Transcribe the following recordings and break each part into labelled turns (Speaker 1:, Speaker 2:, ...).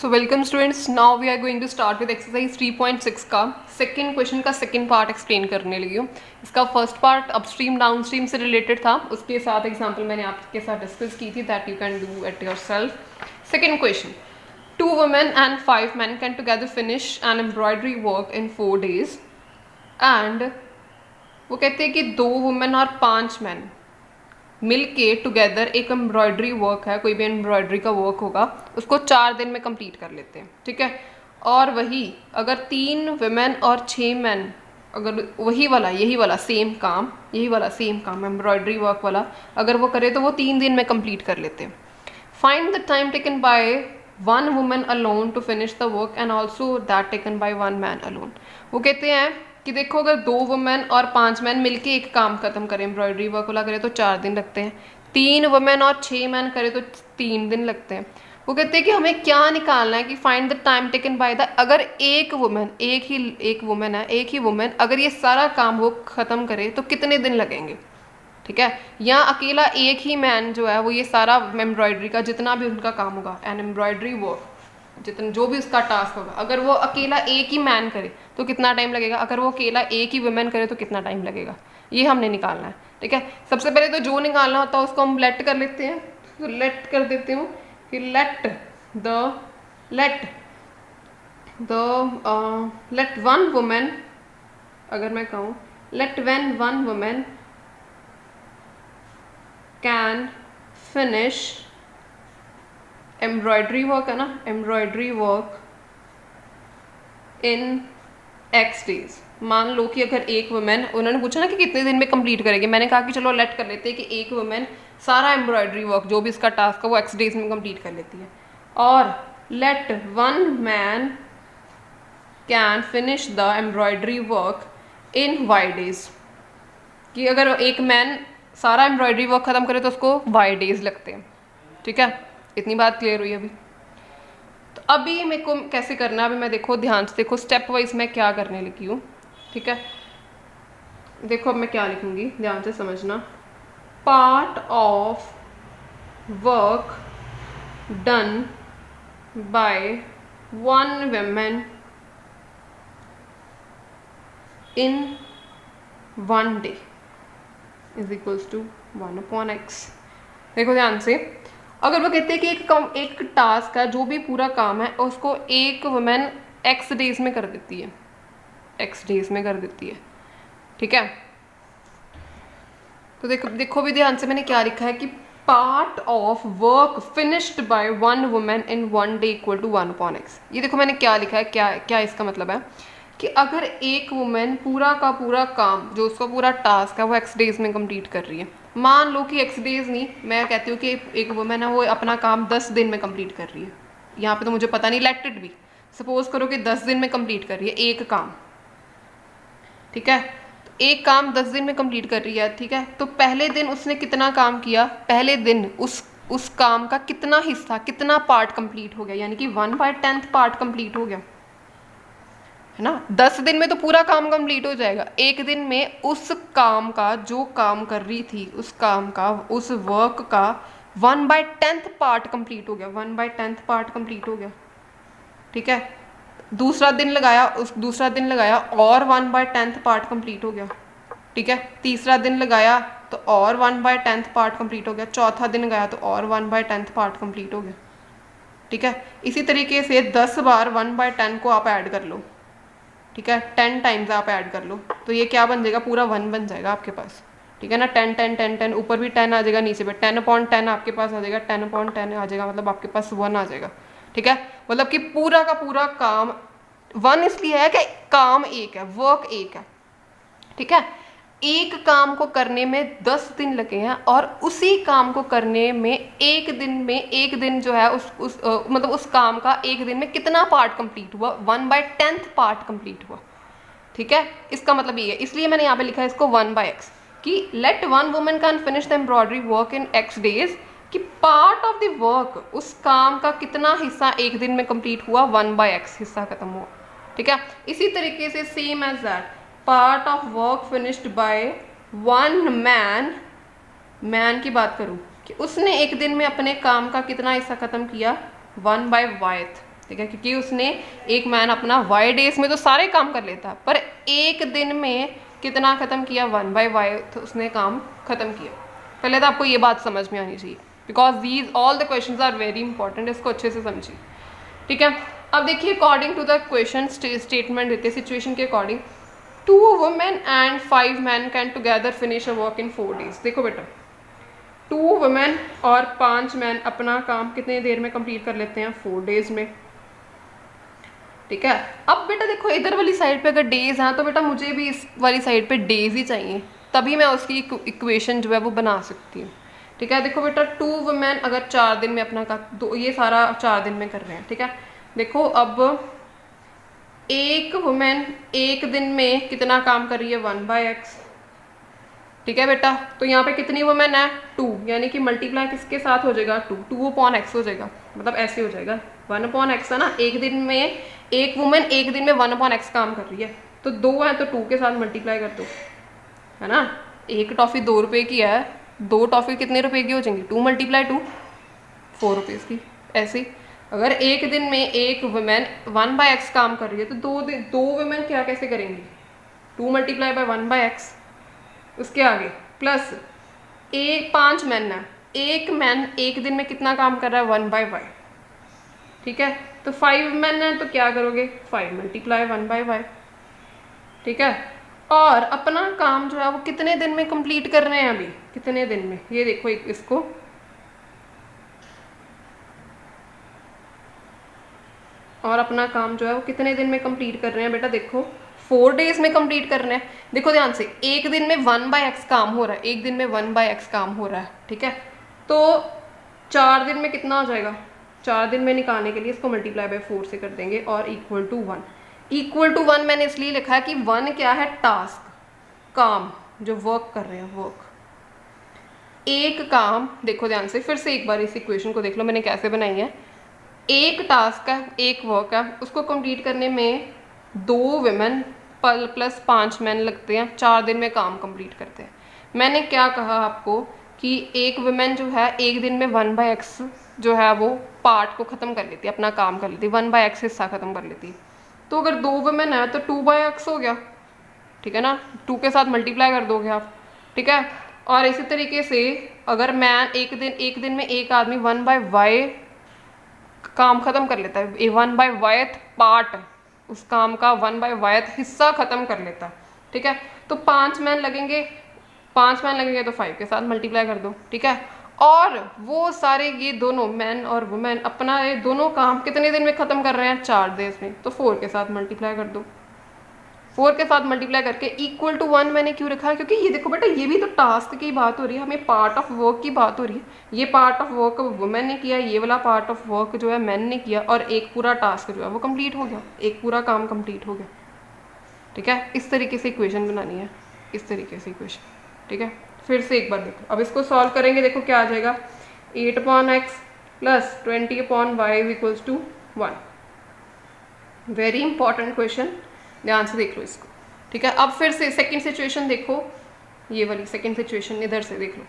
Speaker 1: So welcome students, now we are going to start with exercise 3.6 का second question का second part explain करने लगी हूँ। इसका फर्स्ट पार्ट अपस्ट्रीम डाउनस्ट्रीम से रिलेटेड था, उसके साथ एग्जांपल मैंने आपके साथ डिस्कस की थी, that you can do at yourself. Second question, 2 women and 5 men can together finish an embroidery work in 4 days and वो कहते हैं कि 2 वुमेन और 5 मैन मिल के टुगेदर एक एम्ब्रॉयडरी वर्क है, कोई भी एम्ब्रॉयडरी का वर्क होगा, उसको 4 दिन में कंप्लीट कर लेते हैं। ठीक है, और वही अगर 3 वुमेन और 6 मैन अगर यही वाला सेम काम एम्ब्रॉयडरी वर्क वाला अगर वो करे तो वो 3 दिन में कंप्लीट कर लेते हैं। Find the time taken by 1 woman alone to finish the work and also that taken by 1 man alone। वो कहते हैं कि देखो अगर 2 वुमेन और 5 मैन मिलके एक काम खत्म करें, एम्ब्रॉयडरी वर्क वाला करे तो 4 दिन लगते हैं, 3 वुमेन और 6 मैन करे तो 3 दिन लगते हैं। वो कहते हैं कि हमें क्या निकालना है कि find the time taken by the, अगर एक ही वुमेन अगर ये सारा काम वो खत्म करे तो कितने दिन लगेंगे। ठीक है, या अकेला एक ही मैन जो है वो ये सारा एम्ब्रॉयडरी का जितना भी उनका काम होगा, एन एम्ब्रॉयडरी वर्क जितना जो भी उसका टास्क होगा, अगर वो अकेला एक ही मैन करे तो कितना टाइम लगेगा, अगर वो अकेला एक ही वुमेन करे तो कितना टाइम लगेगा, ये हमने निकालना है। ठीक है, सबसे पहले तो जो निकालना होता है उसको हम लेट कर लेते हैं, तो लेट कर देती हूँ कि लेट 1 वुमेन, अगर मैं कहूँ let when 1 women can finish embroidery work है ना, embroidery work in X days. मान लो कि अगर एक वुमेन, उन्होंने पूछा ना कि कितने दिन में कंप्लीट करेगी, मैंने कहा कि चलो लेट कर लेते हैं कि एक वुमेन सारा एम्ब्रॉयडरी वर्क जो भी इसका टास्क है वो X डेज में कंप्लीट कर लेती है, और let 1 man can finish the embroidery work in Y days, कि अगर एक मैन सारा एम्ब्रॉयडरी वर्क खत्म करे तो उसको Y डेज लगते हैं। ठीक है, इतनी बात क्लियर हुई अभी। तो अभी मेरे को कैसे करना है, अभी मैं देखो ध्यान से देखो स्टेप वाइज मैं क्या करने लगी हूँ। ठीक है, देखो अब मैं क्या लिखूँगी, ध्यान से समझना। Part of work done by 1 woman in 1 day is equals to 1/x। देखो ध्यान से, अगर वो कहते हैं कि एक टास्क है, जो भी पूरा काम है उसको एक वुमेन X डेज में कर देती है, ठीक है, तो देखो भी ध्यान से मैंने क्या लिखा है कि part of work finished by 1 woman in 1 day equal to 1/x। ये देखो मैंने क्या लिखा है, क्या इसका मतलब है कि अगर एक वुमेन पूरा का पूरा काम जो उसका पूरा टास्क है वो X डेज में कंप्लीट कर रही है, मान लो कि X डेज नहीं, मैं कहती हूँ कि एक वुमेन है वो अपना काम 10 दिन में कंप्लीट कर रही है, यहाँ पे तो मुझे पता नहीं, लेट इट भी, सपोज करो कि 10 दिन में कंप्लीट कर रही है एक काम। ठीक है, तो एक काम 10 दिन में कंप्लीट कर रही है। ठीक है, तो पहले दिन उसने कितना काम किया, पहले दिन उस काम का कितना हिस्सा, कितना पार्ट कंप्लीट हो गया, यानी कि 1/10 पार्ट कंप्लीट हो गया, है ना। 10 दिन में तो पूरा काम कंप्लीट हो जाएगा, एक दिन में उस काम का, जो काम कर रही थी उस काम का, उस वर्क का 1/10 पार्ट कंप्लीट हो गया, 1/10 पार्ट कंप्लीट हो गया। ठीक है, दूसरा दिन लगाया और 1/10 पार्ट कंप्लीट हो गया। ठीक है, तीसरा दिन लगाया तो और 1/10 पार्ट कंप्लीट हो गया, चौथा दिन लगाया तो और 1/10 पार्ट कंप्लीट हो गया। ठीक है, इसी तरीके से 10 बार 1/10 को आप ऐड कर लो। ठीक है, 10 टाइम्स आप ऐड कर लो तो ये क्या बन जाएगा, पूरा 1 बन जाएगा आपके पास। ठीक है ना, 10 10 10 10, ऊपर भी 10 आ जाएगा, नीचे भी 10/10 आपके पास आ जाएगा, 10/10 आ जाएगा, मतलब आपके पास 1 आ जाएगा। ठीक है, मतलब कि पूरा का पूरा काम 1 इसलिए है कि काम एक है, वर्क एक है। ठीक है, एक काम को करने में 10 दिन लगे हैं और उसी काम को करने में एक दिन जो है मतलब उस काम का एक दिन में कितना पार्ट कंप्लीट हुआ, 1/10 पार्ट कंप्लीट हुआ। ठीक है, इसका मतलब ये है, इसलिए मैंने यहाँ पे लिखा है इसको 1/x, कि let 1 woman can finish the embroidery work in X days, कि पार्ट ऑफ द वर्क, उस काम का कितना हिस्सा एक दिन में कंप्लीट हुआ, 1/x हिस्सा खत्म हुआ। ठीक है, इसी तरीके से same as that, part of work finished by 1 man की बात करूँ कि उसने एक दिन में अपने काम का कितना हिस्सा खत्म किया, 1/y। ठीक है, क्योंकि उसने एक मैन अपना वाई डेज में तो सारे काम कर लेता है, पर एक दिन में कितना खत्म किया, 1/y तो उसने काम खत्म किया। पहले तो आपको ये बात समझ में आनी चाहिए, because these all the questions are very important, इसको अच्छे से समझिए। ठीक है, अब देखिए according to the question statement देते हैं सिचुएशन के according, 2 women and 5 men can together finish a work in 4 days। देखो बेटा 2 women और 5 मैन अपना काम कितने देर में कंप्लीट कर लेते हैं, 4 डेज में। ठीक है, अब बेटा देखो इधर वाली साइड पे अगर डेज हैं तो बेटा मुझे भी इस वाली साइड पे डेज ही चाहिए, तभी मैं उसकी इक्वेशन जो है वो बना सकती हूँ। ठीक है, देखो बेटा 2 वुमेन अगर 4 दिन में अपना काम, दो ये सारा 4 दिन में कर रहे हैं। ठीक है, देखो अब एक वुमेन एक दिन में कितना काम कर रही है, 1/x। ठीक है बेटा, तो यहाँ पे कितनी वुमेन है, 2, यानी कि मल्टीप्लाई किसके साथ हो जाएगा, 2/x हो जाएगा, मतलब ऐसे हो जाएगा 1/x है ना। एक दिन में एक वुमेन एक दिन में 1/x काम कर रही है, तो 2 है तो 2 के साथ मल्टीप्लाई कर दो, है ना। एक टॉफ़ी 2 रुपये की है, 2 टॉफ़ी कितने रुपए की हो जाएंगी, 2 × 2 4 रुपीज़ की। ऐसे अगर एक दिन में एक वुमेन 1/x काम कर रही है तो दो वुमेन क्या कैसे करेंगी, 2 × 1/x, उसके आगे प्लस 5 मैन है, एक मैन एक दिन में कितना काम कर रहा है, 1/y। ठीक है, तो 5 मैन है तो क्या करोगे, 5 × 1/y। ठीक है, और अपना काम जो है वो कितने दिन में कंप्लीट कर रहे हैं, अभी कितने दिन में, ये देखो इसको और अपना काम जो है वो कितने दिन में कंप्लीट कर रहे हैं बेटा, देखो 4 डेज में कंप्लीट कर रहे हैं। देखो ध्यान से, एक दिन में 1/x काम हो रहा है, एक दिन में 1/x काम हो रहा है। ठीक है, तो 4 दिन में कितना हो जाएगा, 4 दिन में निकालने के लिए इसको × 4 से कर देंगे और =1। =1 मैंने इसलिए लिखा है कि 1 क्या है, टास्क, काम, जो वर्क कर रहे हैं, वर्क। एक काम, देखो ध्यान से फिर से एक बार इस इक्वेशन को देख लो मैंने कैसे बनाई है। एक टास्क है, एक वर्क है, उसको कंप्लीट करने में 2 वुमेन प्लस 5 मैन लगते हैं, 4 दिन में काम कंप्लीट करते हैं। मैंने क्या कहा आपको कि एक वुमेन जो है एक दिन में 1/x जो है वो पार्ट को ख़त्म कर लेती है, अपना काम कर लेती है, 1/x हिस्सा ख़त्म कर लेती है। तो अगर 2 वुमेन है तो 2/x हो गया। ठीक है ना, 2 के साथ मल्टीप्लाई कर दोगे आप। ठीक है, और इसी तरीके से अगर मैन एक दिन में एक आदमी 1/y काम खत्म कर लेता है, 1/y पार्ट, उस काम का 1/y हिस्सा खत्म कर लेता है। ठीक है, तो 5 मैन लगेंगे, 5 मैन लगेंगे तो 5 के साथ मल्टीप्लाई कर दो। ठीक है, और वो सारे ये दोनों मैन और वुमेन अपना ये दोनों काम कितने दिन में ख़त्म कर रहे हैं, 4 डेज में, तो 4 के साथ मल्टीप्लाई कर दो। 4 के साथ मल्टीप्लाई करके =1 मैंने क्यों रखा है, क्योंकि ये देखो बेटा ये भी तो टास्क की बात हो रही है, हमें पार्ट ऑफ वर्क की बात हो रही है। ये पार्ट ऑफ वर्क वुमेन ने किया, ये वाला पार्ट ऑफ वर्क जो है मैन ने किया, और एक पूरा टास्क जो है वो कंप्लीट हो गया, एक पूरा काम कंप्लीट हो गया। ठीक है, इस तरीके से इक्वेशन बनानी है, इस तरीके से इक्वेशन। ठीक है, फिर से एक बार देखो, अब इसको सॉल्व करेंगे, देखो क्या आ जाएगा, 8/x + 20/y = 1। Very important question, ध्यान से देख लो इसको। ठीक है, अब फिर से सेकंड सिचुएशन देखो, ये वाली सेकंड सिचुएशन इधर से देख लो।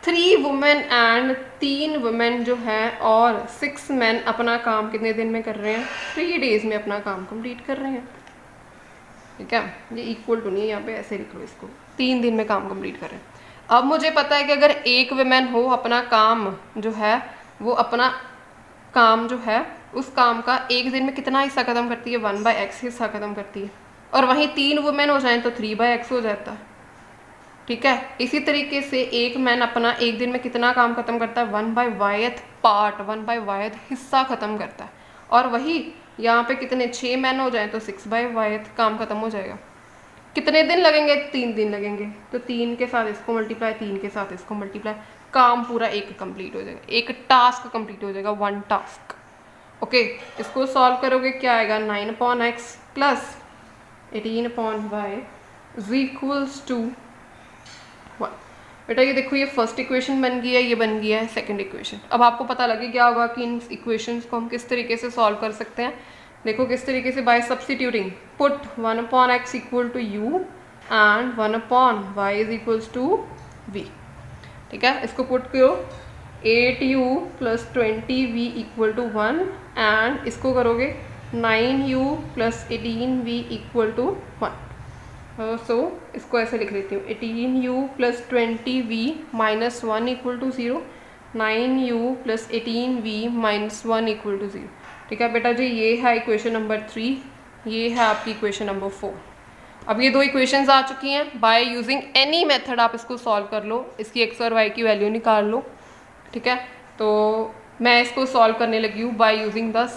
Speaker 1: 3 वुमेन एंड 3 वुमेन जो है और 6 मैन अपना काम कितने दिन में कर रहे हैं, 3 डेज में अपना काम कंप्लीट कर रहे हैं। ठीक है, ये इक्वल टू नहीं है, यहाँ पे ऐसे लिख लो इसको, 3 दिन में काम कंप्लीट कर रहे हैं। अब मुझे पता है कि अगर एक वुमेन हो, अपना काम जो है वो अपना काम जो है उस काम का एक दिन में कितना हिस्सा खत्म करती है, 1/x हिस्सा खत्म करती है, और वहीं 3 वुमेन हो जाएं तो 3/x हो जाता है। ठीक है, इसी तरीके से एक मैन अपना एक दिन में कितना काम खत्म करता है, 1/y पार्ट, 1/y हिस्सा खत्म करता है, और वही यहाँ पे कितने 6 मैन हो जाएं तो 6/y काम खत्म हो जाएगा। कितने दिन लगेंगे, 3 दिन लगेंगे, तो 3 के साथ इसको मल्टीप्लाई, 3 के साथ इसको मल्टीप्लाई, काम पूरा एक कंप्लीट हो जाएगा, एक टास्क कंप्लीट हो जाएगा, 1 टास्क। ओके, इसको सॉल्व करोगे क्या आएगा, 9/x + 18/y = 1। बेटा ये देखो, ये फर्स्ट इक्वेशन बन गई है, ये बन गई है सेकंड इक्वेशन। अब आपको पता लगे क्या होगा कि इन इक्वेशंस को हम किस तरीके से सॉल्व कर सकते हैं। देखो किस तरीके से, bye substituting, put 1/x = u and 1/y = v। ठीक है, इसको पुट करो 8u plus 20v equal to 1 and इसको करोगे 9u plus 18v equal to 1। सो इसको ऐसे लिख लेती हूँ 18u plus 20v minus 1 equal to 0, 9u plus 18v minus 1 equal to 0। ठीक है बेटा जी, ये है इक्वेशन नंबर 3, ये है आपकी इक्वेशन नंबर 4। अब ये दो इक्वेशंस आ चुकी हैं, बाय यूजिंग एनी मेथड आप इसको सॉल्व कर लो, इसकी एक्स और वाई की वैल्यू निकाल लो। ठीक है, तो मैं इसको सॉल्व करने लगी हूँ by using the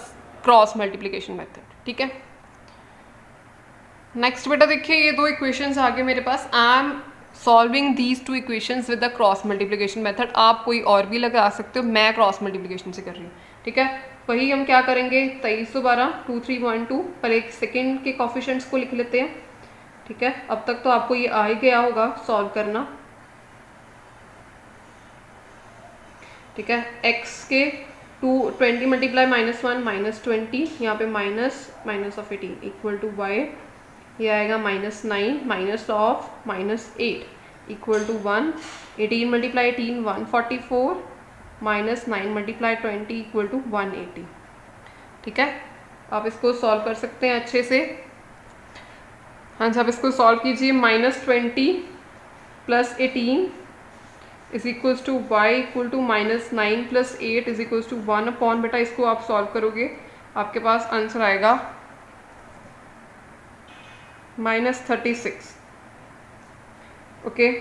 Speaker 1: cross multiplication method. ठीक है, नेक्स्ट बेटा देखिए ये दो इक्वेशंस आ गए मेरे पास। I am solving these two equations with the cross multiplication method. आप कोई और भी लगा सकते हो, मैं क्रॉस मल्टीप्लिकेशन से कर रही हूँ। ठीक है, वही हम क्या करेंगे 2312 2312 पर एक सेकेंड के कॉफिशेंट्स को लिख लेते हैं। ठीक है, अब तक तो आपको ये आ ही गया होगा सॉल्व करना। ठीक है, x के 20 मल्टीप्लाई -1 -20, यहाँ पे minus of 18 equal to y, ये आएगा -9 minus of -8 equal to 1, 18 multiply 18 144 -9 multiply 20 equal to 180। ठीक है, आप इसको सॉल्व कर सकते हैं अच्छे से। हाँ जी, आप इसको सॉल्व कीजिए। -20 plus 18 is equals to y equal to -9 plus 8 is equals to 1 upon, बेटा इसको आप सॉल्व करोगे आपके पास आंसर आएगा -36। ओके,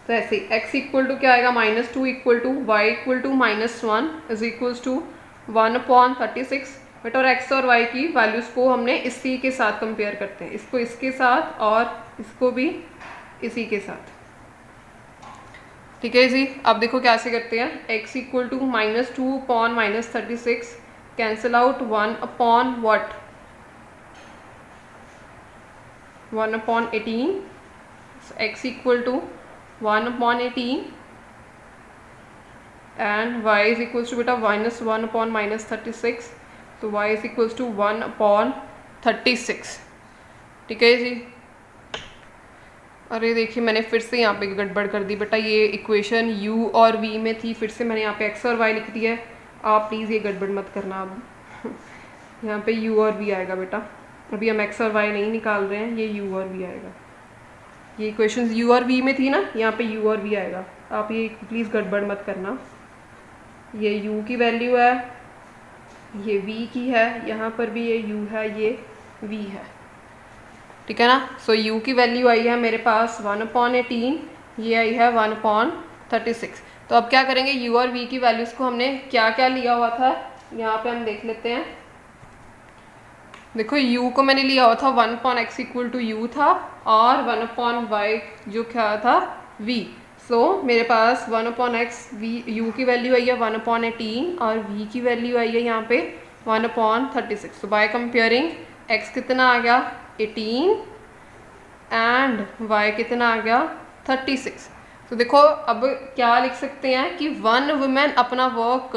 Speaker 1: तो ऐसे x इक्वल टू क्या आएगा -2 equal to y equal to -1 is equals to 1 upon 36। बेटा और x और y की वैल्यूज़ को हमने इसी के साथ कंपेयर करते हैं, इसको इसके साथ और इसको भी इसी के साथ। ठीक है जी, अब देखो कैसे करते हैं। x equal to -2 upon -36 cancel out 1 upon what 1 upon 18, x equal to 1 upon 18 and y is equals to बेटा -1 अपॉन -36, तो y is equals to 1 upon 36। ठीक है जी, अरे देखिए मैंने फिर से यहाँ पे गड़बड़ कर दी बेटा, ये इक्वेशन u और v में थी, फिर से मैंने यहाँ पे x और y लिख दिया है। आप प्लीज़ ये गड़बड़ मत करना, अब यहाँ पे u और v आएगा बेटा, अभी हम x और y नहीं निकाल रहे हैं, ये u और v आएगा। ये इक्वेशन u और v में थी ना, यहाँ पे u और v आएगा, आप ये प्लीज़ गड़बड़ मत करना। ये u की वैल्यू है, ये v की है, यहाँ पर भी ये u है, ये v है। ठीक है ना, सो u की वैल्यू आई है मेरे पास 1 अपॉन 18, ये आई है 1 अपॉन 36। तो अब क्या करेंगे, u और v की वैल्यूज़ को हमने क्या क्या लिया हुआ था, यहाँ पे हम देख लेते हैं। देखो u को मैंने लिया हुआ था 1 upon x equal to u था, और 1 अपॉन y जो क्या था v। सो मेरे पास 1 अपॉन x u की वैल्यू आई है 1 अपॉन 18 और v की वैल्यू आई है यहाँ पे 1 upon 36। So by comparing x कितना आ गया 18 एंड y कितना आ गया 36। तो देखो अब क्या लिख सकते हैं कि 1 वुमेन अपना वर्क,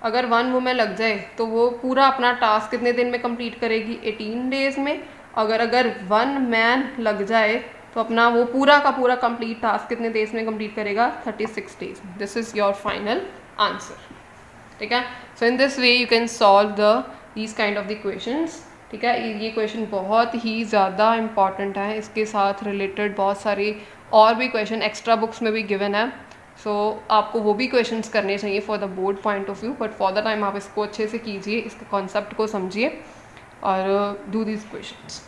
Speaker 1: अगर 1 वुमेन लग जाए तो वो पूरा अपना टास्क कितने दिन में कंप्लीट करेगी 18 डेज में। अगर 1 मैन लग जाए तो अपना वो पूरा का पूरा कंप्लीट टास्क कितने डेज में कंप्लीट करेगा 36 डेज में। This is your final answer. ठीक है, so in this way you can solve these kind of the equations. ठीक है, ये क्वेश्चन बहुत ही ज़्यादा इम्पॉर्टेंट है, इसके साथ रिलेटेड बहुत सारे और भी क्वेश्चन एक्स्ट्रा बुक्स में भी गिवन है। सो आपको वो भी क्वेश्चंस करने चाहिए for the board point of view, but for the time आप इसको अच्छे से कीजिए, इसके कॉन्सेप्ट को समझिए और डू दीज क्वेश्चंस।